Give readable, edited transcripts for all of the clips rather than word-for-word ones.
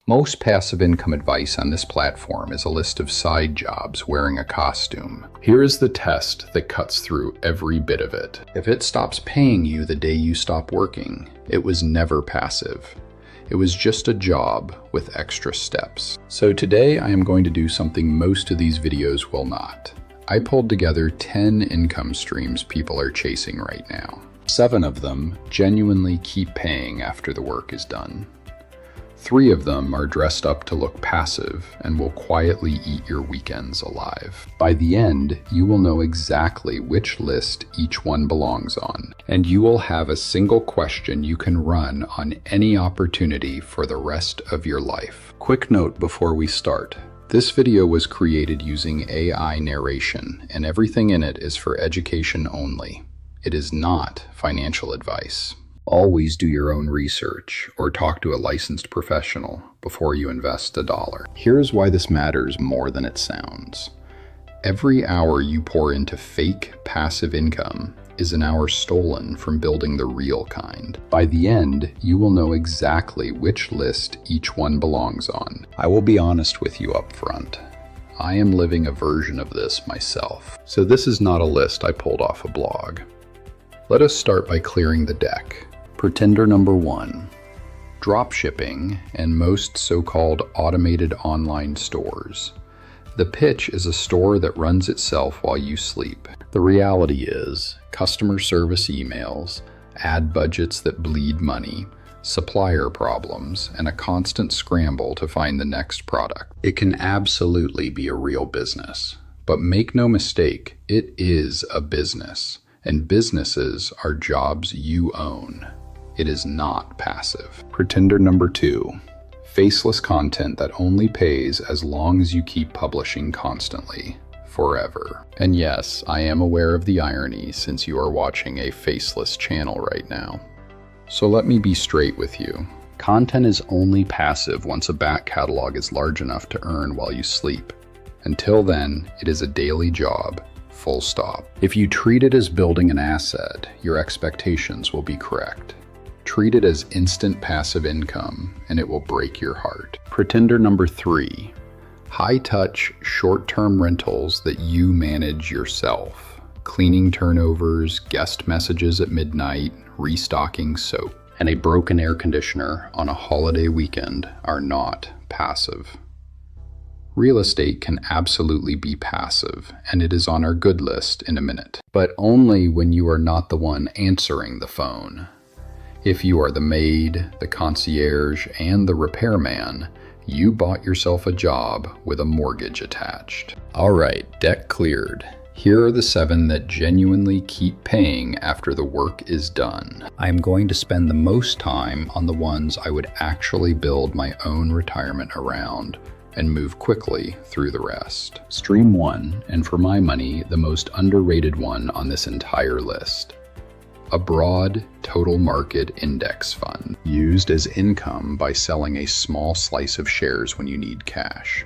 Most passive income advice on this platform is a list of side jobs wearing a costume. Here is the test that cuts through every bit of it. If it stops paying you the day you stop working, it was never passive. It was just a job with extra steps. So today I am going to do something most of these videos will not. I pulled together 10 income streams people are chasing right now. 7 of them genuinely keep paying after the work is done. 3 of them are dressed up to look passive and will quietly eat your weekends alive. By the end, you will know exactly which list each one belongs on, and you will have a single question you can run on any opportunity for the rest of your life. Quick note before we start. This video was created using AI narration, and everything in it is for education only. It is not financial advice. Always do your own research or talk to a licensed professional before you invest $1. Here's why this matters more than it sounds. Every hour you pour into fake passive income is an hour stolen from building the real kind. By the end, you will know exactly which list each one belongs on. I will be honest with you up front. I am living a version of this myself. So this is not a list I pulled off a blog. Let us start by clearing the deck. Pretender number 1, dropshipping and most so-called automated online stores. The pitch is a store that runs itself while you sleep. The reality is customer service emails, ad budgets that bleed money, supplier problems, and a constant scramble to find the next product. It can absolutely be a real business, but make no mistake, it is a business, and businesses are jobs you own. It is not passive. Pretender number 2, faceless content that only pays as long as you keep publishing constantly, forever. And yes, I am aware of the irony since you are watching a faceless channel right now. So let me be straight with you. Content is only passive once a back catalog is large enough to earn while you sleep. Until then, it is a daily job, full stop. If you treat it as building an asset, your expectations will be correct. Treat it as instant passive income, and it will break your heart. Pretender number 3, high-touch, short-term rentals that you manage yourself. Cleaning turnovers, guest messages at midnight, restocking soap, and a broken air conditioner on a holiday weekend are not passive. Real estate can absolutely be passive, and it is on our good list in a minute, but only when you are not the one answering the phone. If you are the maid, the concierge, and the repairman, you bought yourself a job with a mortgage attached. All right, deck cleared. Here are the 7 that genuinely keep paying after the work is done. I am going to spend the most time on the ones I would actually build my own retirement around and move quickly through the rest. Stream 1, and for my money, the most underrated one on this entire list. A broad total market index fund used as income by selling a small slice of shares when you need cash.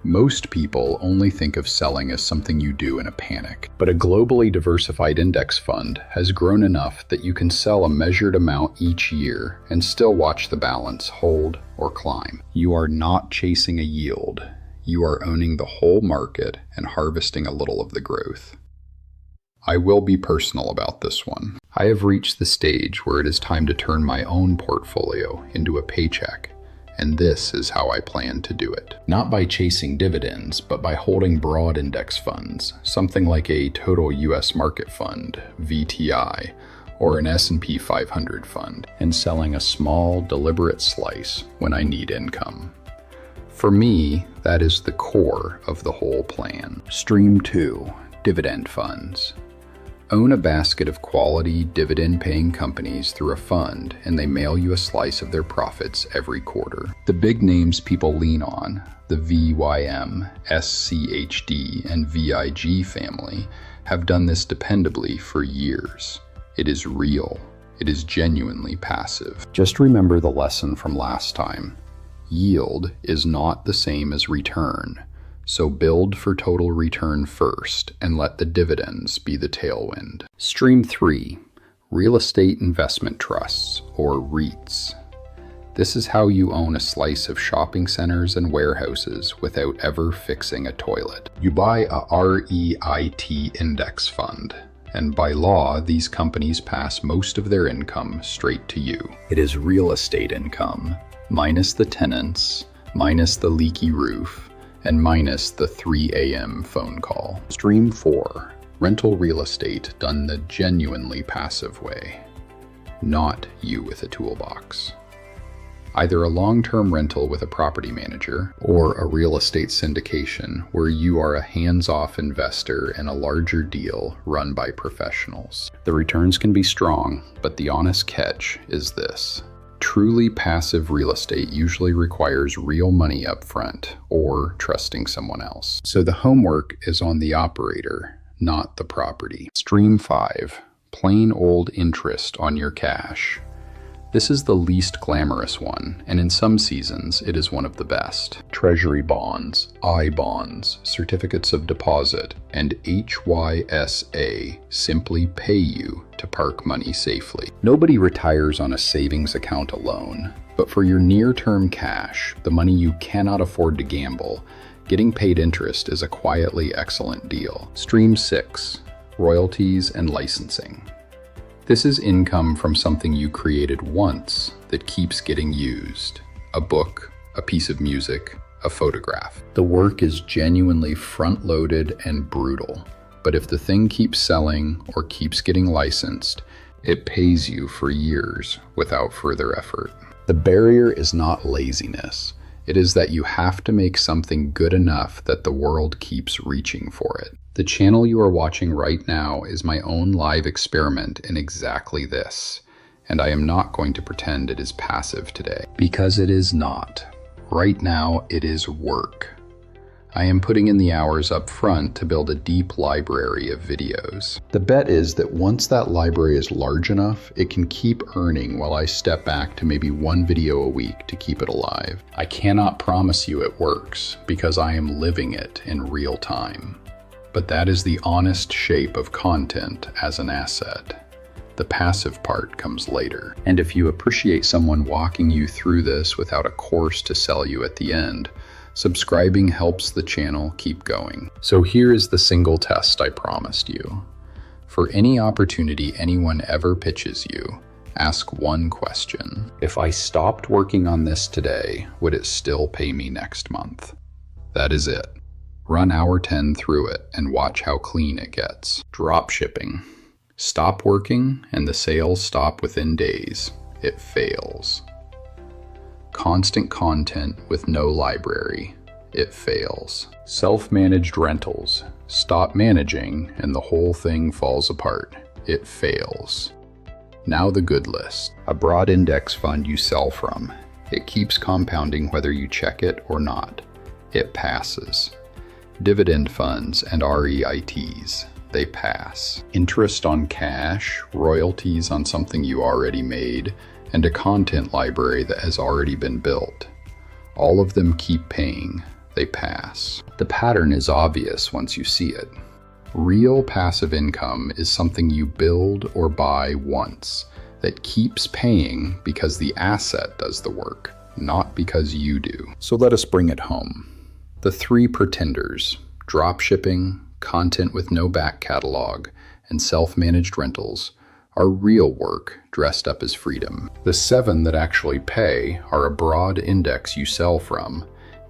Most people only think of selling as something you do in a panic, but a globally diversified index fund has grown enough that you can sell a measured amount each year and still watch the balance hold or climb. You are not chasing a yield. You are owning the whole market and harvesting a little of the growth. I will be personal about this one. I have reached the stage where it is time to turn my own portfolio into a paycheck, and this is how I plan to do it. Not by chasing dividends, but by holding broad index funds, something like a total US market fund, VTI, or an S&P 500 fund, and selling a small, deliberate slice when I need income. For me, that is the core of the whole plan. Stream 2, dividend funds. Own a basket of quality, dividend-paying companies through a fund, and they mail you a slice of their profits every quarter. The big names people lean on, the VYM, SCHD, and VIG family, have done this dependably for years. It is real. It is genuinely passive. Just remember the lesson from last time. Yield is not the same as return. So build for total return first and let the dividends be the tailwind. Stream 3, real estate investment trusts, or REITs. This is how you own a slice of shopping centers and warehouses without ever fixing a toilet. You buy a REIT index fund, and by law, these companies pass most of their income straight to you. It is real estate income, minus the tenants, minus the leaky roof, and minus the 3 a.m. phone call. Stream 4. Rental real estate done the genuinely passive way. Not you with a toolbox. Either a long-term rental with a property manager or a real estate syndication where you are a hands-off investor in a larger deal run by professionals. The returns can be strong, but the honest catch is this. Truly passive real estate usually requires real money up front or trusting someone else. So the homework is on the operator, not the property. Stream 5. Plain old interest on your cash. This is the least glamorous one, and in some seasons, it is one of the best. Treasury bonds, I-bonds, certificates of deposit, and HYSA simply pay you to park money safely. Nobody retires on a savings account alone, but for your near-term cash, the money you cannot afford to gamble, getting paid interest is a quietly excellent deal. Stream 6. Royalties and licensing. This is income from something you created once that keeps getting used. A book, a piece of music, a photograph. The work is genuinely front-loaded and brutal, but if the thing keeps selling or keeps getting licensed, it pays you for years without further effort. The barrier is not laziness. It is that you have to make something good enough that the world keeps reaching for it. The channel you are watching right now is my own live experiment in exactly this, and I am not going to pretend it is passive today, because it is not. Right now, it is work. I am putting in the hours up front to build a deep library of videos. The bet is that once that library is large enough, it can keep earning while I step back to maybe one video a week to keep it alive. I cannot promise you it works, because I am living it in real time. But that is the honest shape of content as an asset. The passive part comes later. And if you appreciate someone walking you through this without a course to sell you at the end, subscribing helps the channel keep going. So here is the single test I promised you. For any opportunity anyone ever pitches you, ask one question. If I stopped working on this today, would it still pay me next month? That is it. Run hour 10 through it and watch how clean it gets. Drop shipping. Stop working and the sales stop within days. It fails. Constant content with no library. It fails. Self-managed rentals. Stop managing and the whole thing falls apart. It fails. Now the good list. A broad index fund you sell from. It keeps compounding whether you check it or not. It passes. Dividend funds and REITs. They pass. Interest on cash, royalties on something you already made, and a content library that has already been built. All of them keep paying. They pass. The pattern is obvious once you see it. Real passive income is something you build or buy once that keeps paying because the asset does the work, not because you do. So let us bring it home. The 3 pretenders, drop shipping, content with no back catalog, and self-managed rentals, are real work dressed up as freedom. The 7 that actually pay are a broad index you sell from,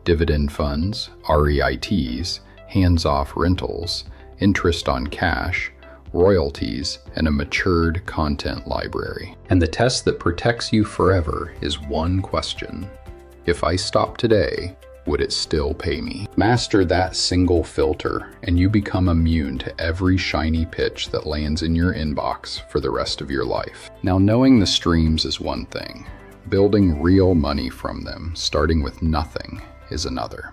dividend funds, REITs, hands-off rentals, interest on cash, royalties, and a matured content library. And the test that protects you forever is one question. If I stop today, would it still pay me? Master that single filter, and you become immune to every shiny pitch that lands in your inbox for the rest of your life. Now, knowing the streams is one thing. Building real money from them, starting with nothing, is another.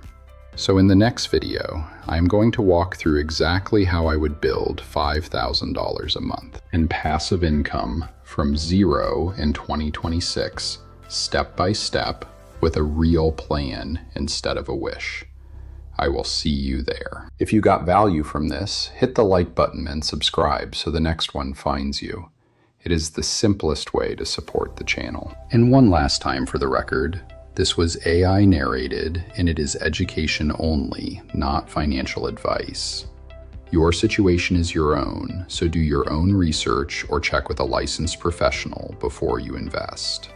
So in the next video, I'm going to walk through exactly how I would build $5,000 a month in passive income from zero in 2026, step by step, with a real plan instead of a wish. I will see you there. If you got value from this, hit the like button and subscribe so the next one finds you. It is the simplest way to support the channel. And one last time for the record, this was AI narrated and it is education only, not financial advice. Your situation is your own, so do your own research or check with a licensed professional before you invest.